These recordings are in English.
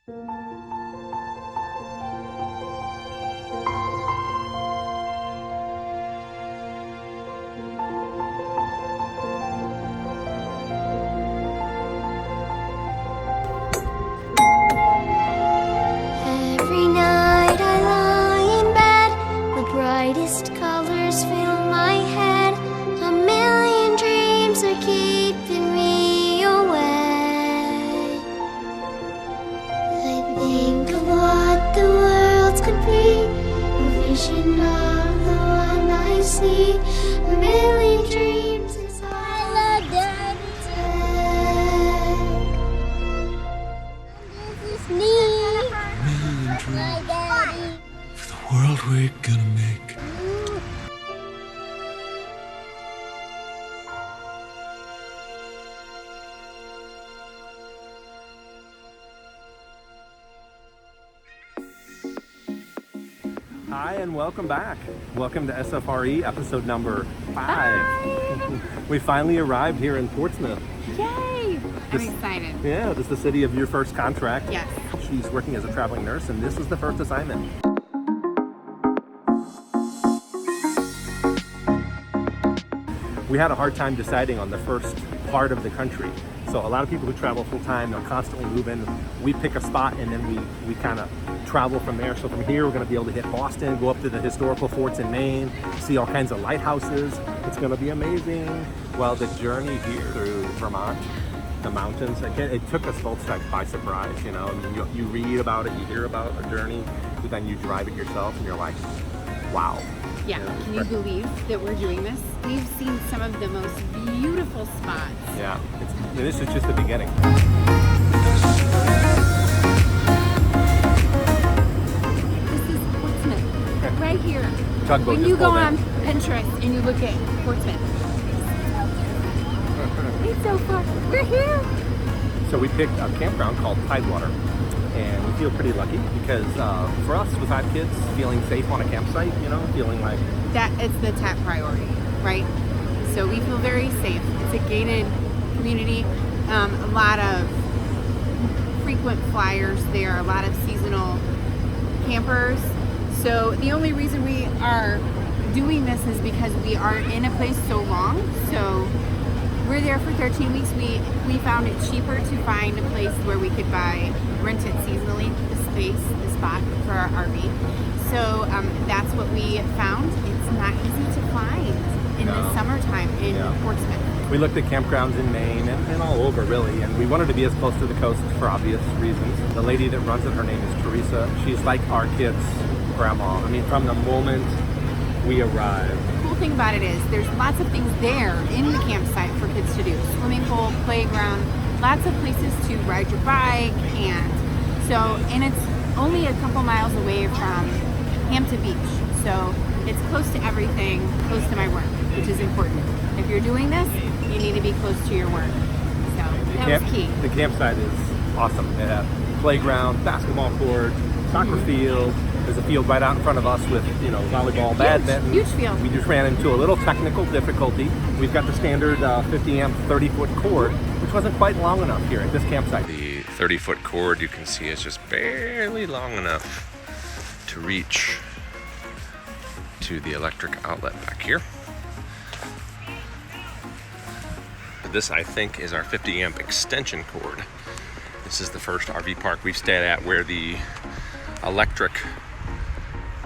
Every night I lie in bed, the brightest colors fill my head. A million dreams are keeping me awake. I think of what the world could be, a vision of the one I see. A million dreams is all I dare to take. This is me. Million dreams My daddy. for the world we're gonna make. Hi and welcome back. Welcome to SFRE episode number 5. We finally arrived here in Portsmouth. Yay! I'm This- excited. Yeah, this is the city of your first contract. Yes. She's working as a traveling nurse and this was the first assignment. We had a hard time deciding on the first part of the country. So a lot of people who travel full time, they'll constantly move in. We pick a spot and then we kind of travel from there. So from here, we're going to be able to hit Boston, go up to the historical forts in Maine, see all kinds of lighthouses. It's going to be amazing. Well, the journey here through Vermont, the mountains, it took us both by surprise. You know, I mean, you read about it, you hear about a journey, but then you drive it yourself and you're like, wow. Yeah. Can you believe that we're doing this? We've seen some of the most beautiful spots. Yeah, this is just the beginning. This is Portsmouth, right here. Tugboat When just you go pulled in. on Pinterest and you look at Portsmouth, it's so fun. We're here. So we picked a campground called Tidewater, and we feel pretty lucky because for us with 5 kids, feeling safe on a campsite, you know, feeling like That it's the top priority, right? So we feel very safe. It's a gated community. A lot of frequent flyers there, a lot of seasonal campers. So the only reason we are doing this is because we are in a place so long. So we're there for 13 weeks. We found it cheaper to find a place where we could rent it seasonally, the spot for our RV. So that's what we found. It's not easy to find in the summertime in Portsmouth. we looked at campgrounds in Maine and all over really, and we wanted to be as close to the coast for obvious reasons. The lady that runs it, her name is Teresa. She's like our kids' grandma. I mean, from the moment we arrived. The cool thing about it is there's lots of things there in the campsite for kids to do. Swimming pool, playground, lots of places to ride your bike, and it's only a couple miles away from Hampton Beach. So it's close to everything, close to my work, which is important. If you're doing this, you need to be close to your work. So that was key. The campsite is awesome. It has playground, basketball court, soccer field. There's a field right out in front of us with, you know, volleyball, badminton. Huge field. We just ran into a little technical difficulty. We've got the standard 50 amp 30-foot cord, which wasn't quite long enough here at this campsite. The 30-foot cord you can see is just barely long enough to reach to the electric outlet back here. This, I think, is our 50 amp extension cord. This is the first RV park we've stayed at where the electric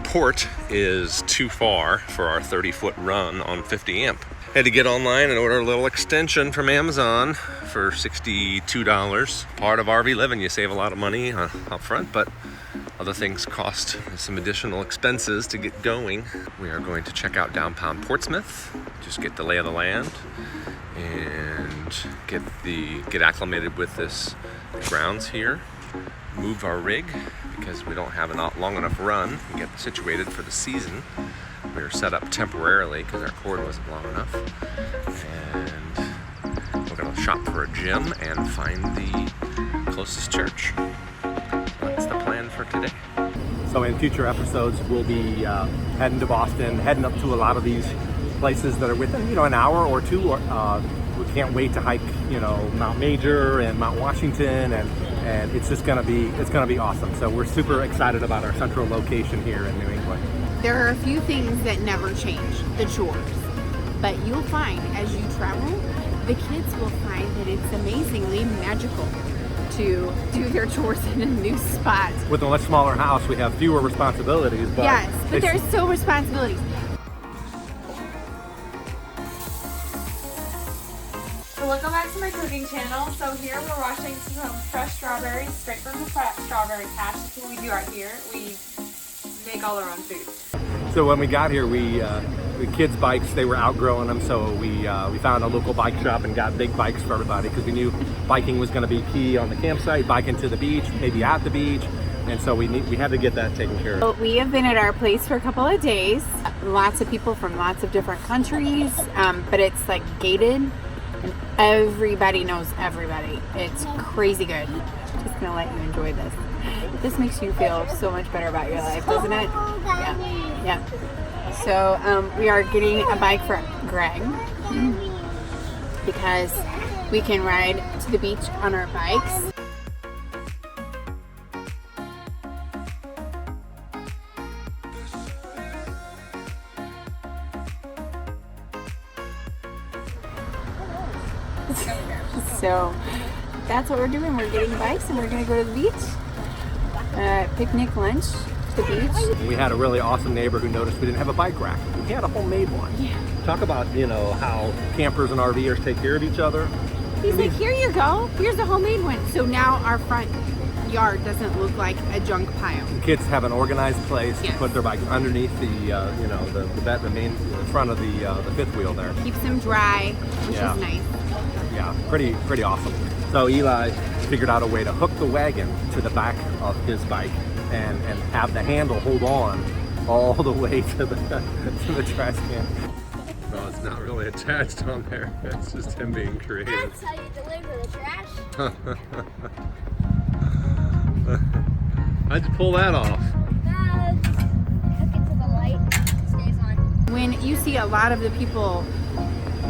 port is too far for our 30-foot run on 50 amp. Had to get online and order a little extension from Amazon for $62. Part of RV living, you save a lot of money up front, but other things cost some additional expenses to get going. We are going to check out downtown Portsmouth, just get the lay of the land, and get acclimated with this grounds here. Move our rig because we don't have a long enough run and get situated for the season. We were set up temporarily because our cord wasn't long enough, and we're going to shop for a gym and find the closest church. That's the plan for today. So in future episodes, we'll be heading to Boston, heading up to a lot of these places that are within, an hour or two. We can't wait to hike, Mount Major and Mount Washington and and it's gonna be awesome. So we're super excited about our central location here in New England. There are a few things that never change, the chores. But you'll find as you travel, the kids will find that it's amazingly magical to do their chores in a new spot. With a much smaller house, we have fewer responsibilities. But yes, but there's still responsibilities. Welcome back to my cooking channel. So here we're washing some fresh strawberries straight from the strawberry patch. That's what we do out here. We make all our own food. So when we got here, the kids' bikes, they were outgrowing them, so we found a local bike shop and got big bikes for everybody because we knew biking was going to be key on the campsite, biking to the beach, maybe at the beach, and so we had to get that taken care of. We have been at our place for a couple of days. Lots of people from lots of different countries, but it's like gated. And everybody knows everybody. It's crazy good. Just gonna let you enjoy this. This makes you feel so much better about your life, doesn't it? Yeah. Yeah. So we are getting a bike for Greg because we can ride to the beach on our bikes. So that's what we're doing. We're getting bikes and we're going to go to the beach, picnic lunch to the beach. We had a really awesome neighbor who noticed we didn't have a bike rack. We had a homemade one. Yeah. Talk about, how campers and RVers take care of each other. He's like, here you go. Here's a homemade one. So now our front yard doesn't look like a junk pile. The kids have an organized place Yes. to put their bikes underneath the front of the fifth wheel there. Keeps them dry, which Yeah. is nice. Yeah, pretty awesome. So Eli figured out a way to hook the wagon to the back of his bike and have the handle hold on all the way to the trash can. Well, it's not really attached on there. It's just him being creative. That's how you deliver the trash. How'd you pull that off? Just hook it to the light. It stays on. When you see a lot of the people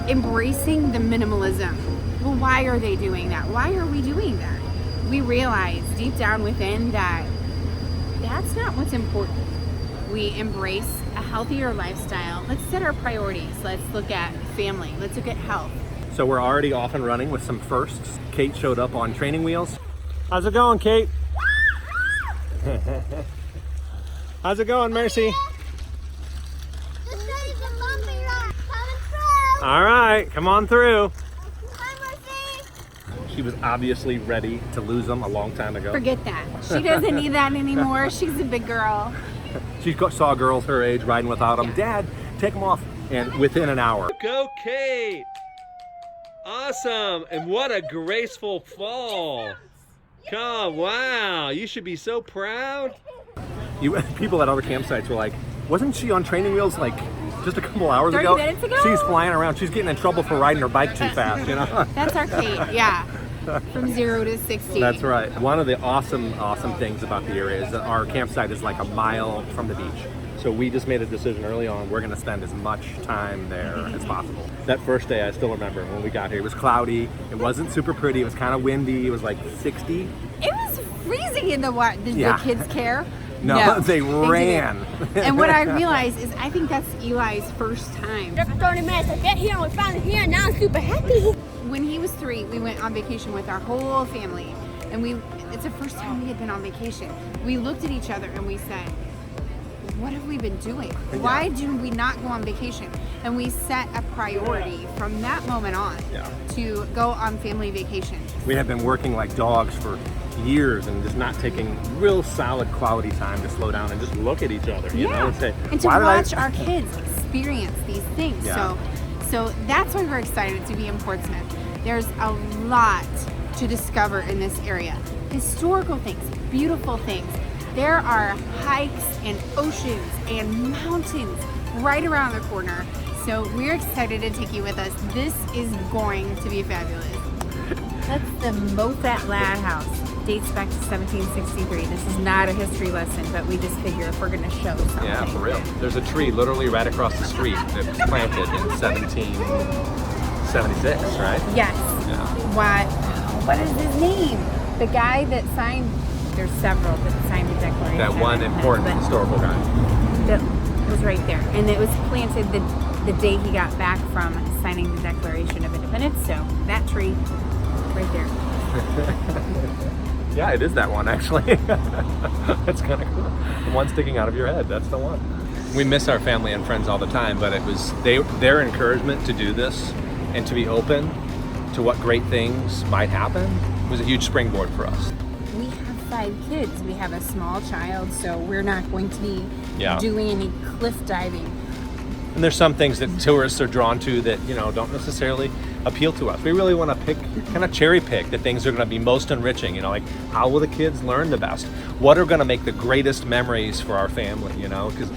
embracing the minimalism, well, why are they doing that? Why are we doing that? We realize deep down within that that's not what's important. We embrace a healthier lifestyle. Let's set our priorities. Let's look at family. Let's look at health. So we're already off and running with some firsts. Kate showed up on training wheels. How's it going, Kate? How's it going, Mercy? This is a bumpy ride. Coming through. All right, come on through. Hi, Mercy. She was obviously ready to lose them a long time ago. Forget that. She doesn't need that anymore. She's a big girl. She saw girls her age riding without them. Dad, take them off. And within an hour. Go, Kate! Awesome! And what a graceful fall! Come, wow! You should be so proud. People at other campsites were like, wasn't she on training wheels like just a couple hours 30 ago? minutes ago? She's flying around. She's getting in trouble for riding her bike too fast, That's our Kate, yeah. From 0 to 60. That's right. One of the awesome things about the area is that our campsite is like a mile from the beach. So we just made a decision early on, we're gonna spend as much time there as possible. That first day, I still remember when we got here, it was cloudy, it wasn't super pretty, it was kind of windy, it was like 60. It was freezing in the water. Did Yeah. the kids care? No, they ran. didn't. And what I realized is I think that's Eli's first time. After 30 minutes, I get here and we finally here, and now I'm super happy. When he was 3, we went on vacation with our whole family. And it's the first time we had been on vacation. We looked at each other and we said, what have we been doing? Why do we not go on vacation? And we set a priority from that moment on to go on family vacation. We have been working like dogs for years and just not taking real solid quality time to slow down and just look at each other, you know, and say, and to why did watch our kids experience these things. Yeah. So that's why we're excited to be in Portsmouth. There's a lot to discover in this area. Historical things, beautiful things. There are hikes and oceans and mountains right around the corner. So we're excited to take you with us. This is going to be fabulous. That's the Moffat Lad House. Dates back to 1763. This is not a history lesson, but we just figure if we're going to show something. Yeah, for real. There's a tree literally right across the street that was planted in 1776, right? Yes. Yeah. What is his name? The guy that signed, there's several that signed the Declaration. That one important historical guy. That was right there. And it was planted the day he got back from signing the Declaration of Independence. So that tree right there. Yeah, it is that one actually. That's kind of cool. The one sticking out of your head, that's the one. We miss our family and friends all the time, but it was their encouragement to do this and to be open to what great things might happen was a huge springboard for us. We have 5 kids. We have a small child, so we're not going to be doing any cliff diving. And there's some things that tourists are drawn to that, you know, don't necessarily appeal to us. We really want to kind of cherry pick the things that are going to be most enriching, you know, like how will the kids learn the best? What are going to make the greatest memories for our family, you know? Because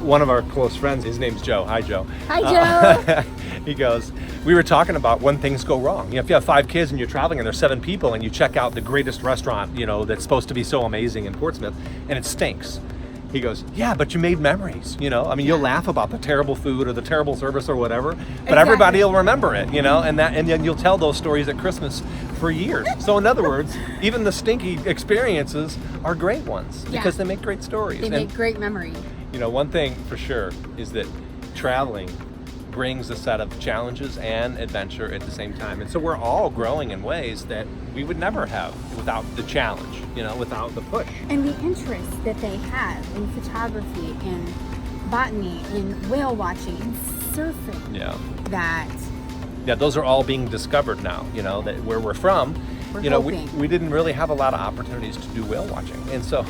one of our close friends, his name's Joe. Hi, Joe. Hi, Joe. He goes, we were talking about when things go wrong. You know, if you have 5 kids and you're traveling and there's 7 people and you check out the greatest restaurant, you know, that's supposed to be so amazing in Portsmouth and it stinks. He goes, yeah, but you made memories, you know? I mean, you'll laugh about the terrible food or the terrible service or whatever, but everybody will remember it, you know? And then you'll tell those stories at Christmas for years. So in other words, even the stinky experiences are great ones because they make great stories. They make great memories. You know, one thing for sure is that traveling brings a set of challenges and adventure at the same time. And so we're all growing in ways that we would never have without the challenge, you know, without the push. And the interest that they have in photography, in botany, in whale watching, in surfing. Yeah, those are all being discovered now, you know, that where we're from. You know, we didn't really have a lot of opportunities to do whale watching, and so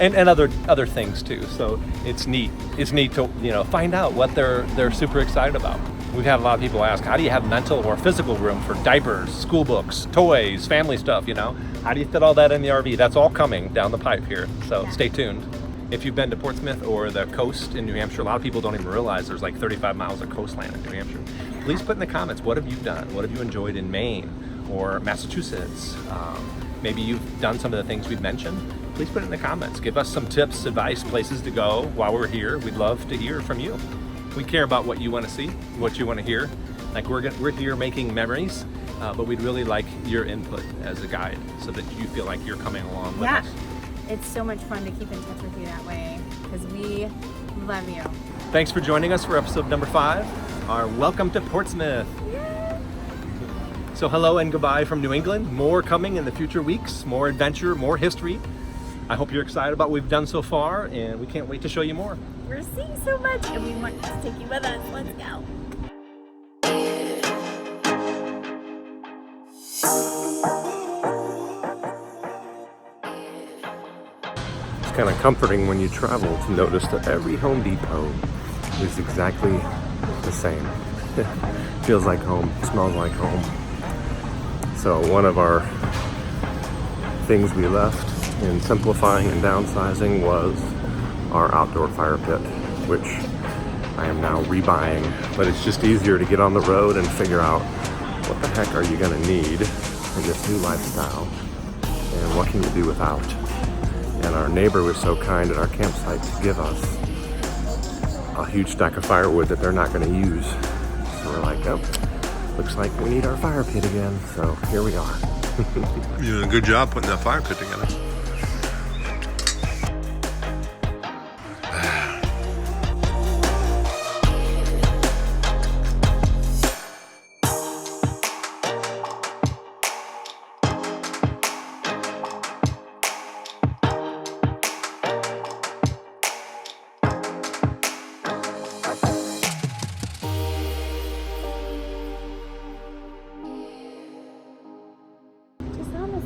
and other things too. So it's neat. It's neat to, you know, find out what they're super excited about. We've had a lot of people ask, how do you have mental or physical room for diapers, school books, toys, family stuff? You know, how do you fit all that in the RV? That's all coming down the pipe here. So stay tuned. If you've been to Portsmouth or the coast in New Hampshire, a lot of people don't even realize there's like 35 miles of coastline in New Hampshire. Please put in the comments, what have you done? What have you enjoyed in Maine or Massachusetts? Maybe you've done some of the things we've mentioned. Please put it in the comments. Give us some tips, advice, places to go while we're here. We'd love to hear from you. We care about what you want to see, what you want to hear. Like we're here making memories, but we'd really like your input as a guide so that you feel like you're coming along with us. It's so much fun to keep in touch with you that way because we love you. Thanks for joining us for episode number 5, our Welcome to Portsmouth. So hello and goodbye from New England. More coming in the future weeks, more adventure, more history. I hope you're excited about what we've done so far, and we can't wait to show you more. We're seeing so much and we want to take you with us. Let's go. It's kind of comforting when you travel to notice that every Home Depot is exactly the same. Feels like home, smells like home. So one of our things we left in simplifying and downsizing was our outdoor fire pit, which I am now rebuying. But it's just easier to get on the road and figure out what the heck are you gonna need in this new lifestyle and what can you do without. And our neighbor was so kind at our campsite to give us a huge stack of firewood that they're not gonna use. So we're like, oh, looks like we need our fire pit again. So here we are. You're doing a good job putting that fire pit together.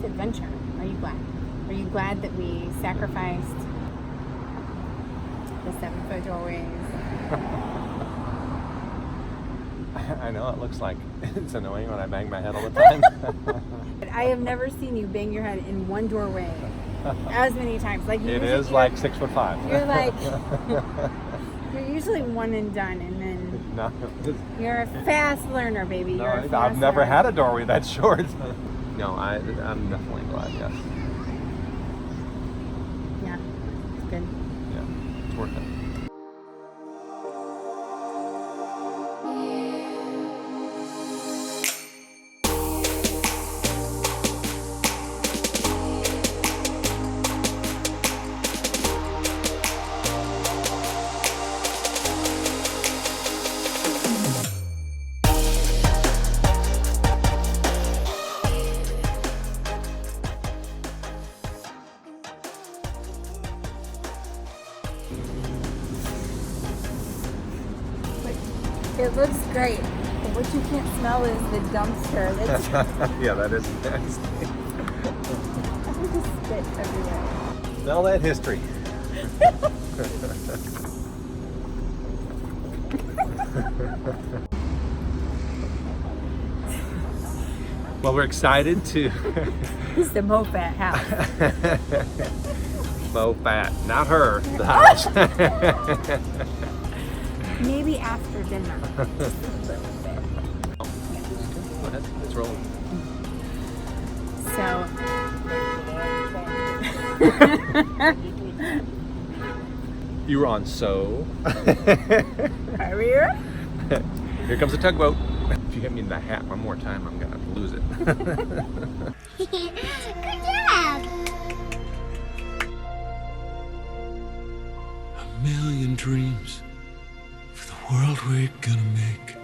Adventure. Are you glad? Are you glad that we sacrificed the 7-foot doorways? I know it looks like it's annoying when I bang my head all the time. I have never seen you bang your head in one doorway as many times. Like it is like 6'5". You're like you're usually one and done, and then no, you're a fast learner, baby. No, you're a fast I've never learner. had a doorway that short. No, I'm definitely glad, yes. Yeah, it's good. Yeah, it's worth it. It looks great. But what you can't smell is the dumpster. That's Yeah, that is nasty. just spit everywhere. Smell that history. Well, we're excited to It's the Mofat house. Mofat, not her, the house. Maybe after dinner. Go ahead, it's rolling. So. You were on so. Are we here? Here comes the tugboat. If you hit me in the hat one more time, I'm gonna lose it. Good job. A million dreams for the world we're gonna make.